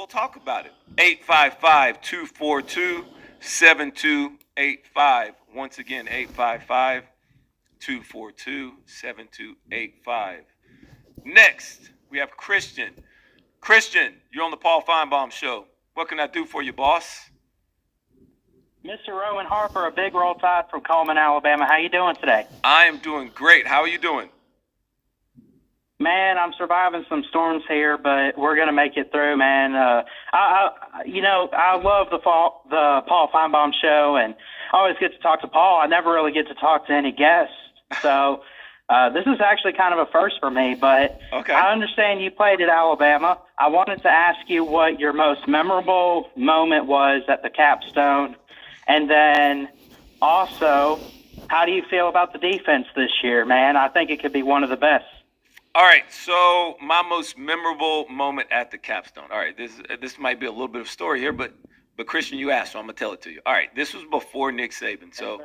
We'll talk about it. 855-242-7285. Once again, 855-242-7285. Next, we have Christian. Christian, you're on the Paul Finebaum Show. What can I do for you, boss? Mr. Roman Harper, a big Roll Tide from Coleman, Alabama. How you doing today? I am doing great. How are you doing? Man, I'm surviving some storms here, but we're gonna make it through, man. I love the Paul Finebaum Show, and I always get to talk to Paul. I never really get to talk to any guests, so this is actually kind of a first for me. But Okay. I understand you played at Alabama. I wanted to ask you what your most memorable moment was at the capstone, and then also, how do you feel about the defense this year, man? I think it could be one of the best. All right, so my most memorable moment at the capstone. All right, this might be a little bit of story here, but Christian, you asked, so I'm gonna tell it to you. All right, this was before Nick Saban, so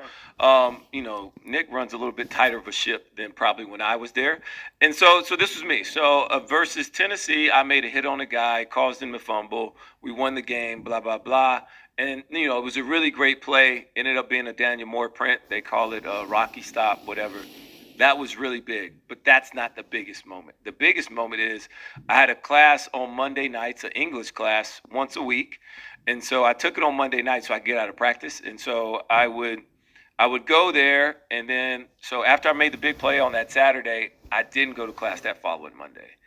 Nick runs a little bit tighter of a ship than probably when I was there, and so this was me. So versus Tennessee, I made a hit on a guy, caused him to fumble. We won the game, blah blah blah, and it was a really great play. Ended up being a Daniel Moore print. They call it a Rocky stop, whatever. That was really big, but that's not the biggest moment. The biggest moment is I had a class on Monday nights, an English class once a week, and so I took it on Monday night so I could get out of practice. And so I would go there, and then so after I made the big play on that Saturday, I didn't go to class that following Monday,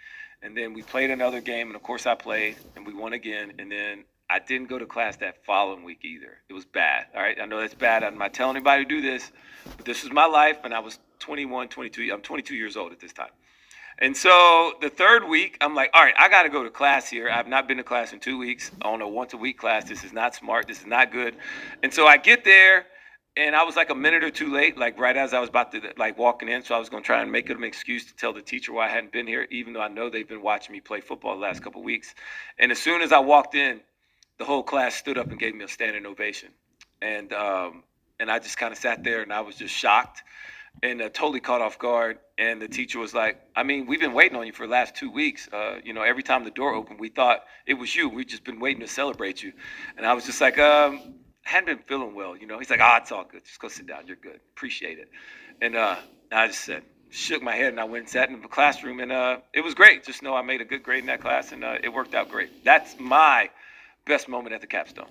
and then we played another game, and of course I played, and we won again, and then I didn't go to class that following week either. It was bad. All right, I know that's bad. I'm not telling anybody to do this, but this was my life, and I was 21, 22. I'm 22 years old at this time. And so the third week, I'm like, all right, I got to go to class here. I've not been to class in 2 weeks. On a once-a-week class. This is not smart. This is not good. And so I get there, and I was like a minute or two late, like right as I was about to walking in. So I was going to try and make it an excuse to tell the teacher why I hadn't been here, even though I know they've been watching me play football the last couple of weeks. And as soon as I walked in, the whole class stood up and gave me a standing ovation. And I just kind of sat there, and I was just shocked and totally caught off guard. And the teacher was like, I mean, we've been waiting on you for the last 2 weeks. Every time the door opened, we thought it was you. We've just been waiting to celebrate you. And I was just like, I hadn't been feeling well. He's like, it's all good. Just go sit down. You're good. Appreciate it. And I just shook my head, and I went and sat in the classroom, and it was great. Just know I made a good grade in that class, and it worked out great. That's my best moment at the capstone.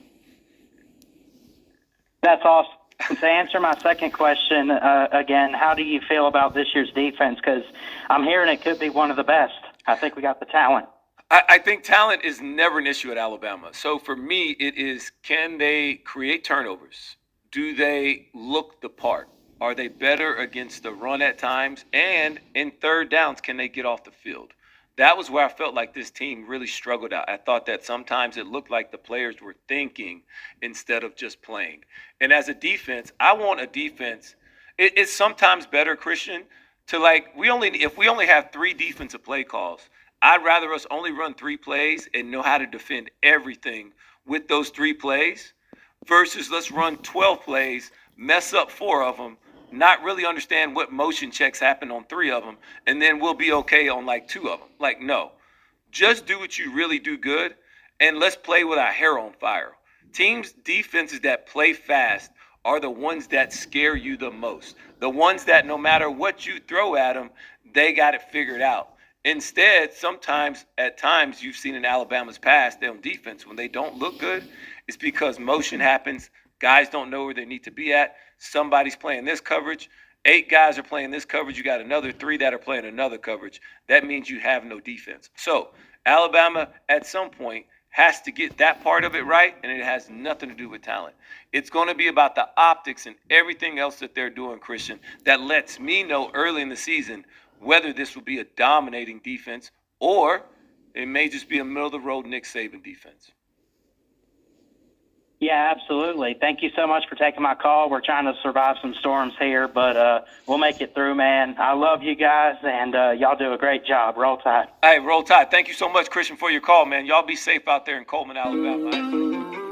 That's awesome. To answer my second question, again, how do you feel about this year's defense? Because I'm hearing it could be one of the best. I think we got the talent. I think talent is never an issue at Alabama. So for me, it is, can they create turnovers? Do they look the part? Are they better against the run at times? And in third downs, can they get off the field? That was where I felt like this team really struggled out. I thought that sometimes it looked like the players were thinking instead of just playing. And as a defense, I want a defense. It's sometimes better, Christian, to if we only have 3 defensive play calls, I'd rather us only run 3 plays and know how to defend everything with those 3 plays versus let's run 12 plays, mess up 4 of them, not really understand what motion checks happen on 3 of them, and then we'll be okay on 2 of them. No, just do what you really do good, and let's play with our hair on fire. Teams' defenses that play fast are the ones that scare you the most. The ones that no matter what you throw at them, they got it figured out. Instead, at times, you've seen in Alabama's past, on defense, when they don't look good, it's because motion happens. Guys don't know where they need to be at. Somebody's playing this coverage. 8 guys are playing this coverage. You got another 3 that are playing another coverage. That means you have no defense. So Alabama, at some point, has to get that part of it right, and it has nothing to do with talent. It's going to be about the optics and everything else that they're doing, Christian, that lets me know early in the season whether this will be a dominating defense or it may just be a middle-of-the-road Nick Saban defense. Yeah, absolutely. Thank you so much for taking my call. We're trying to survive some storms here, but we'll make it through, man. I love you guys, and y'all do a great job. Roll Tide. Hey, Roll Tide. Thank you so much, Christian, for your call, man. Y'all be safe out there in Coleman, Alabama.